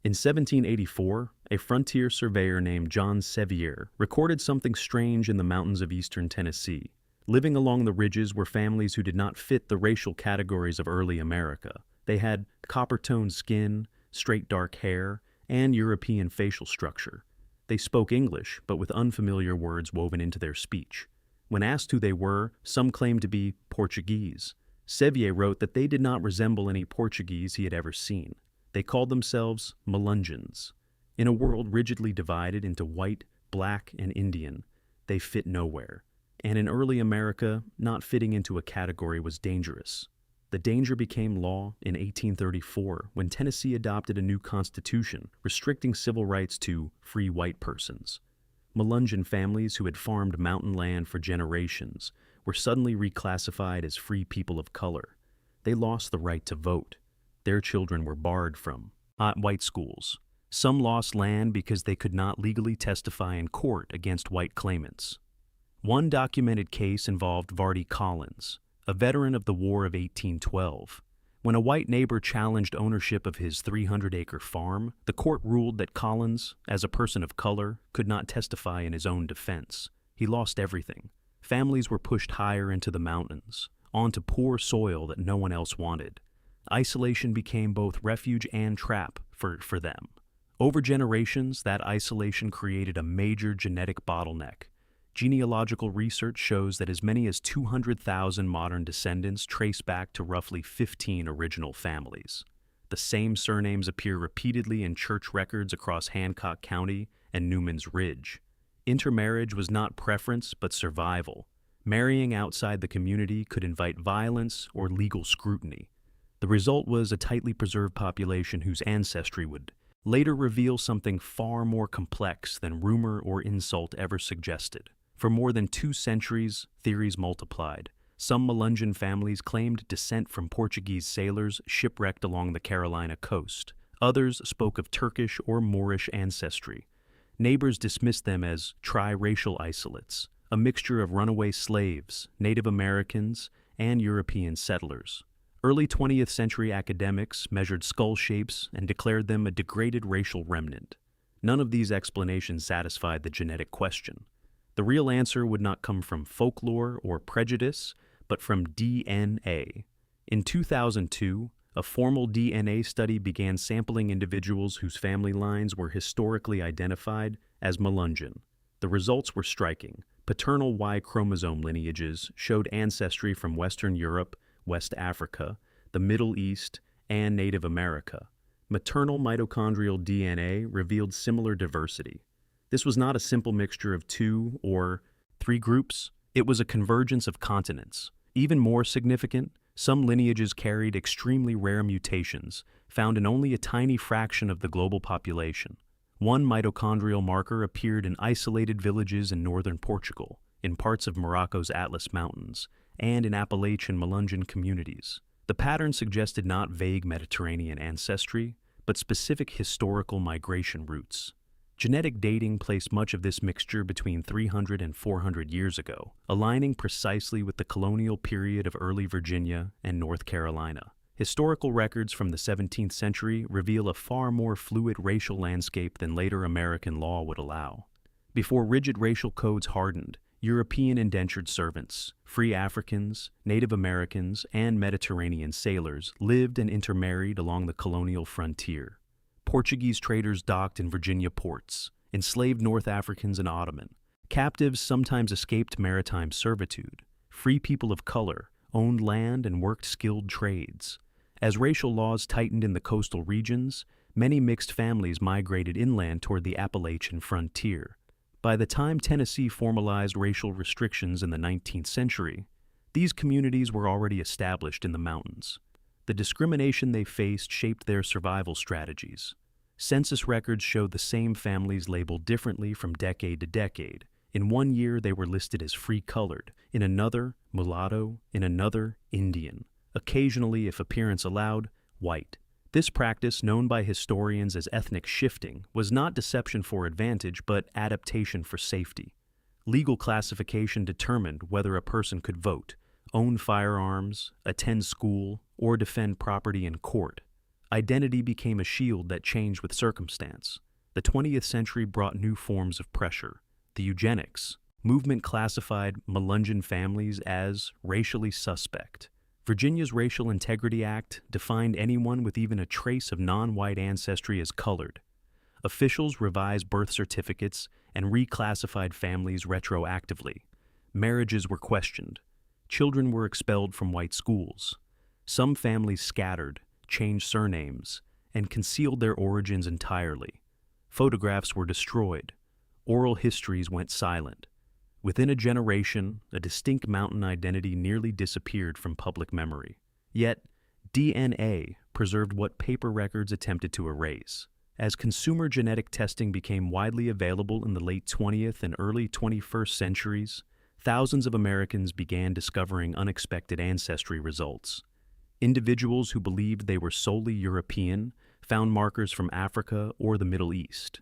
In 1784, a frontier surveyor named John Sevier recorded something strange in the mountains of eastern Tennessee. Living along the ridges were families who did not fit the racial categories of early America. They had copper-toned skin, straight dark hair, and European facial structure. They spoke English, but with unfamiliar words woven into their speech. When asked who they were, some claimed to be Portuguese. Sevier wrote that they did not resemble any Portuguese he had ever seen. They called themselves Melungeons. In a world rigidly divided into white, black, and Indian, they fit nowhere. And in early America, not fitting into a category was dangerous. The danger became law in 1834 when Tennessee adopted a new constitution restricting civil rights to free white persons. Melungeon families who had farmed mountain land for generations were suddenly reclassified as free people of color. They lost the right to vote. Their children were barred from white schools. Some lost land because they could not legally testify in court against white claimants. One documented case involved Vardy Collins, a veteran of the War of 1812. When a white neighbor challenged ownership of his 300-acre farm, the court ruled that Collins, as a person of color, could not testify in his own defense. He lost everything. Families were pushed higher into the mountains, onto poor soil that no one else wanted. Isolation became both refuge and trap for them. Over generations, that isolation created a major genetic bottleneck. Genealogical research shows that as many as 200,000 modern descendants trace back to roughly 15 original families. The same surnames appear repeatedly in church records across Hancock County and Newman's Ridge. Intermarriage was not preference but survival. Marrying outside the community could invite violence or legal scrutiny. The result was a tightly preserved population whose ancestry would later reveal something far more complex than rumor or insult ever suggested. For more than 2 centuries, theories multiplied. Some Melungeon families claimed descent from Portuguese sailors shipwrecked along the Carolina coast. Others spoke of Turkish or Moorish ancestry. Neighbors dismissed them as tri-racial isolates, a mixture of runaway slaves, Native Americans, and European settlers. Early 20th century academics measured skull shapes and declared them a degraded racial remnant. None of these explanations satisfied the genetic question. The real answer would not come from folklore or prejudice, but from DNA. In 2002, a formal DNA study began sampling individuals whose family lines were historically identified as Melungeon. The results were striking. Paternal Y chromosome lineages showed ancestry from Western Europe, West Africa, the Middle East, and Native America. Maternal mitochondrial DNA revealed similar diversity. This was not a simple mixture of 2 or 3 groups. It was a convergence of continents. Even more significant, some lineages carried extremely rare mutations, found in only a tiny fraction of the global population. One mitochondrial marker appeared in isolated villages in northern Portugal, in parts of Morocco's Atlas Mountains, and in Appalachian Melungeon communities. The pattern suggested not vague Mediterranean ancestry, but specific historical migration routes. Genetic dating placed much of this mixture between 300 and 400 years ago, aligning precisely with the colonial period of early Virginia and North Carolina. Historical records from the 17th century reveal a far more fluid racial landscape than later American law would allow. Before rigid racial codes hardened, European indentured servants, free Africans, Native Americans, and Mediterranean sailors lived and intermarried along the colonial frontier. Portuguese traders docked in Virginia ports, enslaved North Africans and Ottoman. Captives sometimes escaped maritime servitude. Free people of color owned land and worked skilled trades. As racial laws tightened in the coastal regions, many mixed families migrated inland toward the Appalachian frontier. By the time Tennessee formalized racial restrictions in the 19th century, these communities were already established in the mountains. The discrimination they faced shaped their survival strategies. Census records showed the same families labeled differently from decade to decade. In one year, they were listed as free-colored, in another, mulatto, in another, Indian. Occasionally, if appearance allowed, white. This practice, known by historians as ethnic shifting, was not deception for advantage, but adaptation for safety. Legal classification determined whether a person could vote, own firearms, attend school, or defend property in court. Identity became a shield that changed with circumstance. The 20th century brought new forms of pressure. The eugenics movement classified Melungeon families as racially suspect. Virginia's Racial Integrity Act defined anyone with even a trace of non-white ancestry as colored. Officials revised birth certificates and reclassified families retroactively. Marriages were questioned. Children were expelled from white schools. Some families scattered, changed surnames, and concealed their origins entirely. Photographs were destroyed. Oral histories went silent. Within a generation, a distinct mountain identity nearly disappeared from public memory. Yet, DNA preserved what paper records attempted to erase. As consumer genetic testing became widely available in the late 20th and early 21st centuries, thousands of Americans began discovering unexpected ancestry results. Individuals who believed they were solely European found markers from Africa or the Middle East.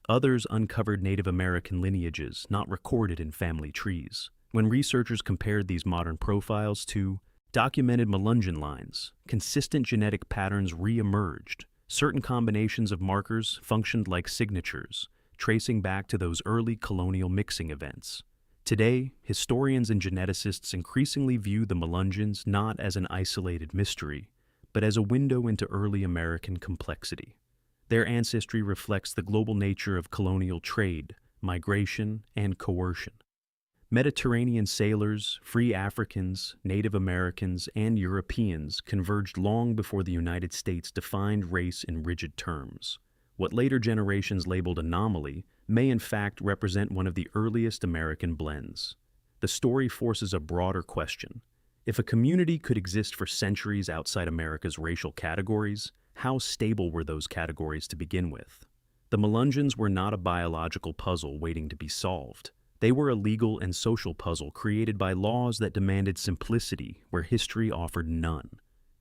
Others uncovered Native American lineages not recorded in family trees. When researchers compared these modern profiles to documented Melungeon lines, consistent genetic patterns re-emerged. Certain combinations of markers functioned like signatures, tracing back to those early colonial mixing events. Today, historians and geneticists increasingly view the Melungeons not as an isolated mystery, but as a window into early American complexity. Their ancestry reflects the global nature of colonial trade, migration, and coercion. Mediterranean sailors, free Africans, Native Americans, and Europeans converged long before the United States defined race in rigid terms. What later generations labeled anomaly may in fact represent one of the earliest American blends. The story forces a broader question. If a community could exist for centuries outside America's racial categories, how stable were those categories to begin with? The Melungeons were not a biological puzzle waiting to be solved. They were a legal and social puzzle created by laws that demanded simplicity where history offered none.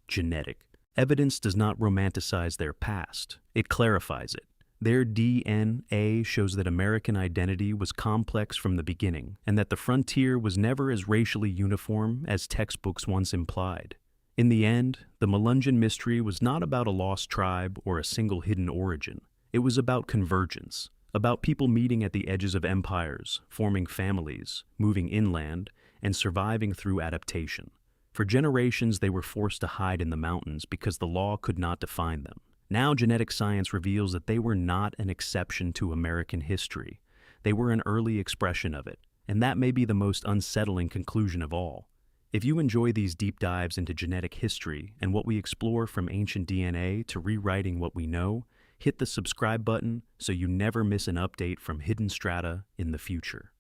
Genetic evidence does not romanticize their past, it clarifies it. Their DNA shows that American identity was complex from the beginning, and that the frontier was never as racially uniform as textbooks once implied. In the end, the Melungeon mystery was not about a lost tribe or a single hidden origin. It was about convergence, about people meeting at the edges of empires, forming families, moving inland, and surviving through adaptation. For generations, they were forced to hide in the mountains because the law could not define them. Now genetic science reveals that they were not an exception to American history. They were an early expression of it, and that may be the most unsettling conclusion of all. If you enjoy these deep dives into genetic history and what we explore from ancient DNA to rewriting what we know, hit the subscribe button so you never miss an update from Hidden Strata in the future.